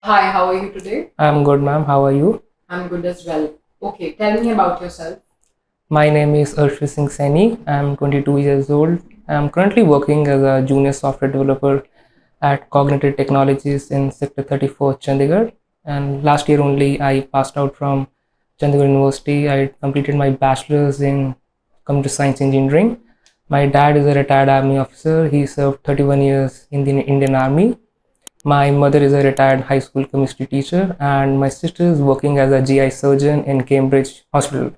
Hi, how are you today? I'm good, ma'am. How are you? I'm good as well. Okay, tell me about yourself. My name is Arshvi Singh Saini. I'm 22 years old. I'm currently working as a junior software developer at Cognitive Technologies in Sector 34, Chandigarh. And last year only, I passed out from Chandigarh University. I completed my bachelor's in computer science engineering. My dad is a retired army officer. He served 31 years in the Indian Army. My mother is a retired high school chemistry teacher, and my sister is working as a GI surgeon in Cambridge Hospital.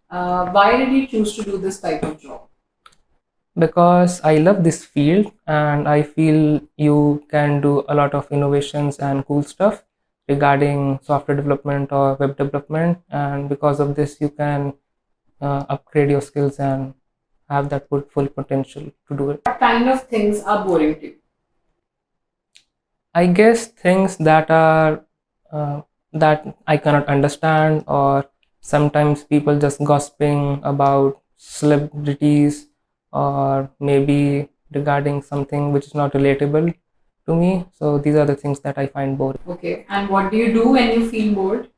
Why did you choose to do this type of job? Because I love this field and I feel you can do a lot of innovations and cool stuff regarding software development or web development, and because of this you can upgrade your skills and have that full potential to do it. What kind of things are boring to you? I guess things that are that I cannot understand, or sometimes people just gossiping about celebrities, or maybe regarding something which is not relatable to me. So these are the things that I find boring. Okay, and what do you do when you feel bored?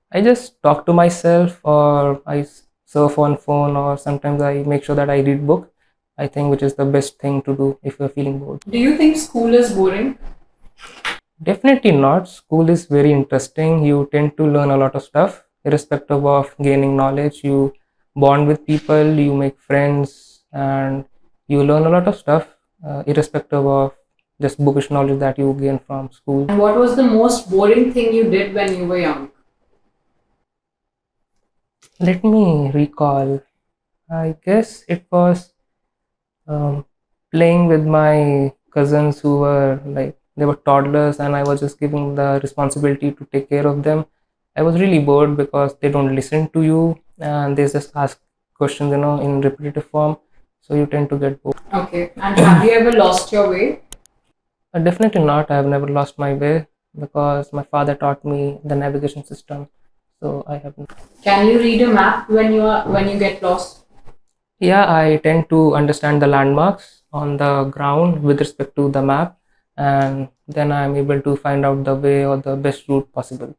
I just talk to myself, or I surf on phone, or sometimes I make sure that I read book. I think which is the best thing to do if you're feeling bored. Do you think school is boring? Definitely not. School is very interesting. You tend to learn a lot of stuff, irrespective of gaining knowledge. You bond with people, you make friends, and you learn a lot of stuff, irrespective of just bookish knowledge that you gain from school. And what was the most boring thing you did when you were young? Let me recall. I guess it was um, playing with my cousins who were like they were toddlers, and I was just giving the responsibility to take care of them. I was really bored because they don't listen to you and they just ask questions, in repetitive form. So you tend to get bored. Okay, and have you ever lost your way? Definitely not. I have never lost my way because my father taught me the navigation system. So I have. Can you read a map when you get lost? Yeah, I tend to understand the landmarks on the ground with respect to the map, and then I'm able to find out the way or the best route possible.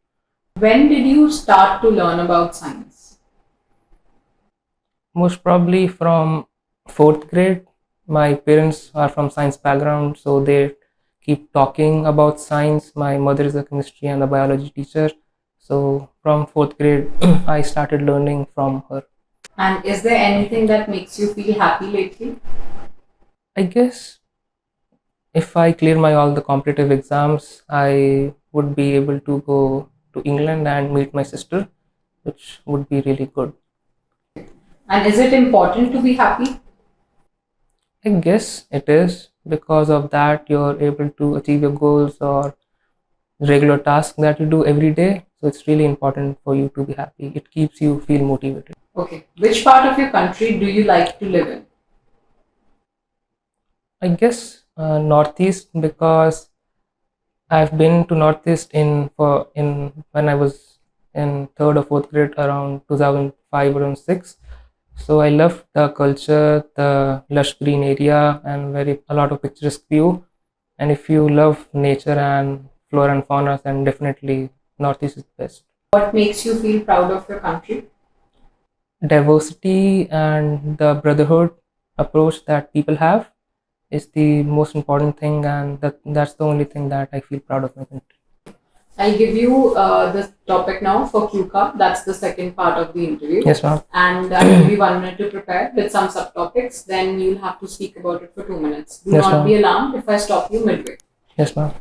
When did you start to learn about science? Most probably from fourth grade. My parents are from science background, so they keep talking about science. My mother is a chemistry and a biology teacher, so from fourth grade, I started learning from her. And is there anything that makes you feel happy lately? I guess if I clear my all the competitive exams, I would be able to go to England and meet my sister, which would be really good. And is it important to be happy? I guess it is. Because of that you're able to achieve your goals or regular tasks that you do every day. So it's really important for you to be happy. It keeps you feel motivated. Okay, which part of your country do you like to live in? I guess Northeast, because I've been to Northeast in when I was in third or fourth grade around 2005 around 6. So I love the culture, the lush green area, and very a lot of picturesque view. And if you love nature and flora and fauna, then definitely Northeast is best. What makes you feel proud of your country? Diversity and the brotherhood approach that people have is the most important thing, and that's the only thing that I feel proud of my country. I'll give you the topic now for QCA. That's the second part of the interview. Yes, ma'am. And I'll give you 1 minute to prepare with some subtopics. Then you'll have to speak about it for 2 minutes. Do Yes, not ma'am. be alarmed if I stop you midway. Yes, ma'am.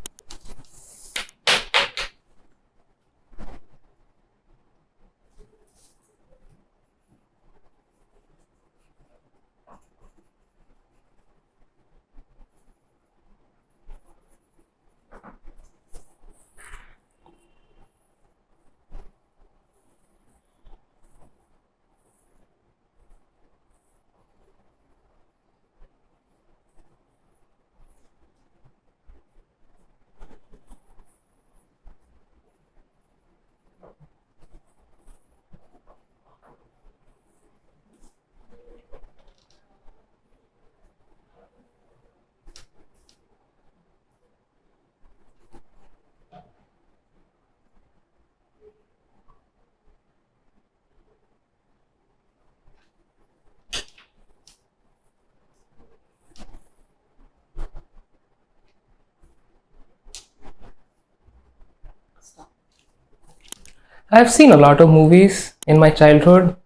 I've seen a lot of movies in my childhood,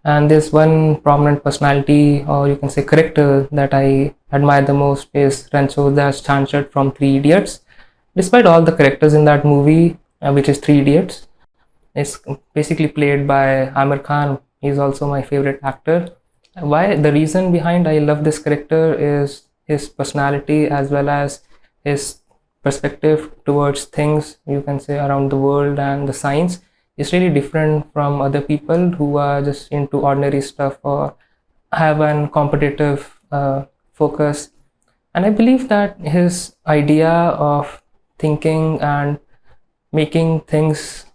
and there's one prominent personality, or you can say character, that I admire the most is Rancho Das Chanchad from Three Idiots. Despite all the characters in that movie, which is Three Idiots, it's basically played by Amir Khan. He's also my favorite actor. Why? The reason behind I love this character is his personality as well as his perspective towards things, you can say, around the world and the science. Is really different from other people who are just into ordinary stuff or have an competitive focus. And I believe that his idea of thinking and making things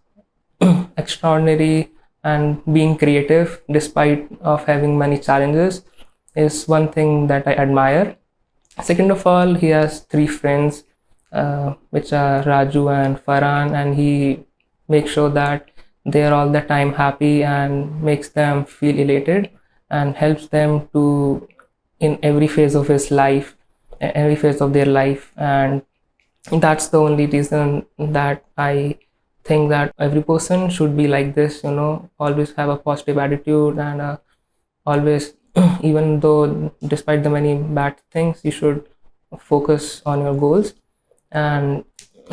extraordinary and being creative despite of having many challenges is one thing that I admire. Second of all, he has three friends, which are Raju and Farhan, and he makes sure that they are all the time happy and makes them feel elated and helps them to in every phase of his life, every phase of their life. And that's the only reason that I think that every person should be like this, always have a positive attitude and always, even though despite the many bad things, you should focus on your goals. And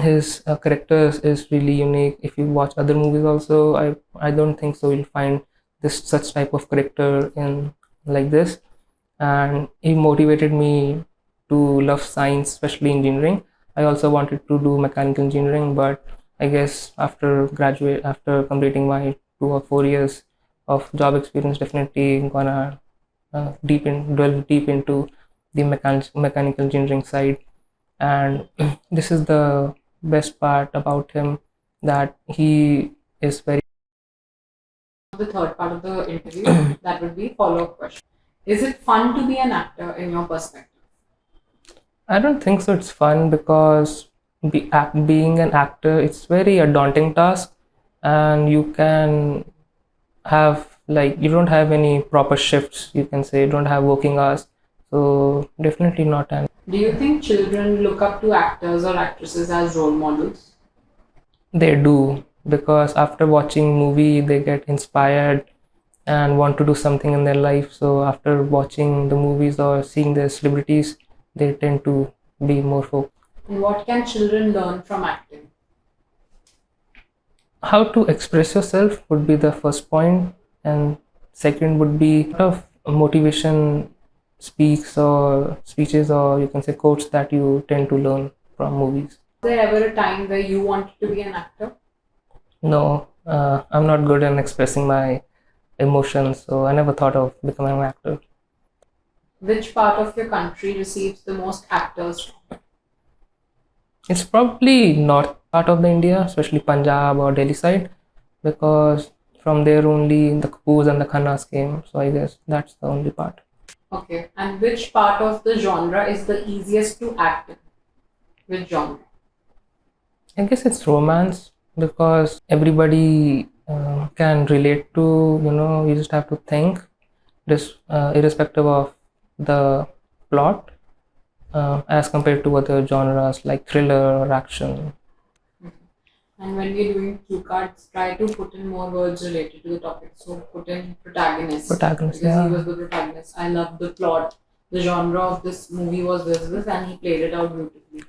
his characters is really unique. If you watch other movies also, I don't think so you'll find this such type of character in like this. And he motivated me to love science, especially engineering. I also wanted to do mechanical engineering, but I guess after completing my 2 or 4 years of job experience, definitely gonna delve deep into the mechanical engineering side. And this is the best part about him, that he is very. The third part of the interview, that would be follow-up question. Is it fun to be an actor in your perspective? I don't think so. It's fun because being an actor, it's very a daunting task, and you can have like you don't have any proper shifts. You can say you don't have working hours, so definitely not an. Do you think children look up to actors or actresses as role models? They do, because after watching movie, they get inspired and want to do something in their life. So after watching the movies or seeing the celebrities, they tend to be more focused. And what can children learn from acting? How to express yourself would be the first point, and second would be a lot of motivation speeches, or you can say quotes that you tend to learn from movies. Was there ever a time where you wanted to be an actor? No, I'm not good in expressing my emotions, so I never thought of becoming an actor. Which part of your country receives the most actors from? It's probably north part of the India, especially Punjab or Delhi side, because from there only the Kapoors and the Khannas came. So I guess that's the only part. Okay. And which part of the genre is the easiest to act in? Which genre? I guess it's romance, because everybody can relate to, you just have to think, this irrespective of the plot, as compared to other genres like thriller or action. And when we're doing cue cards, try to put in more words related to the topic. So put in protagonist. Protagonist, because yeah. he was the protagonist. I love the plot. The genre of this movie was this, and he played it out beautifully.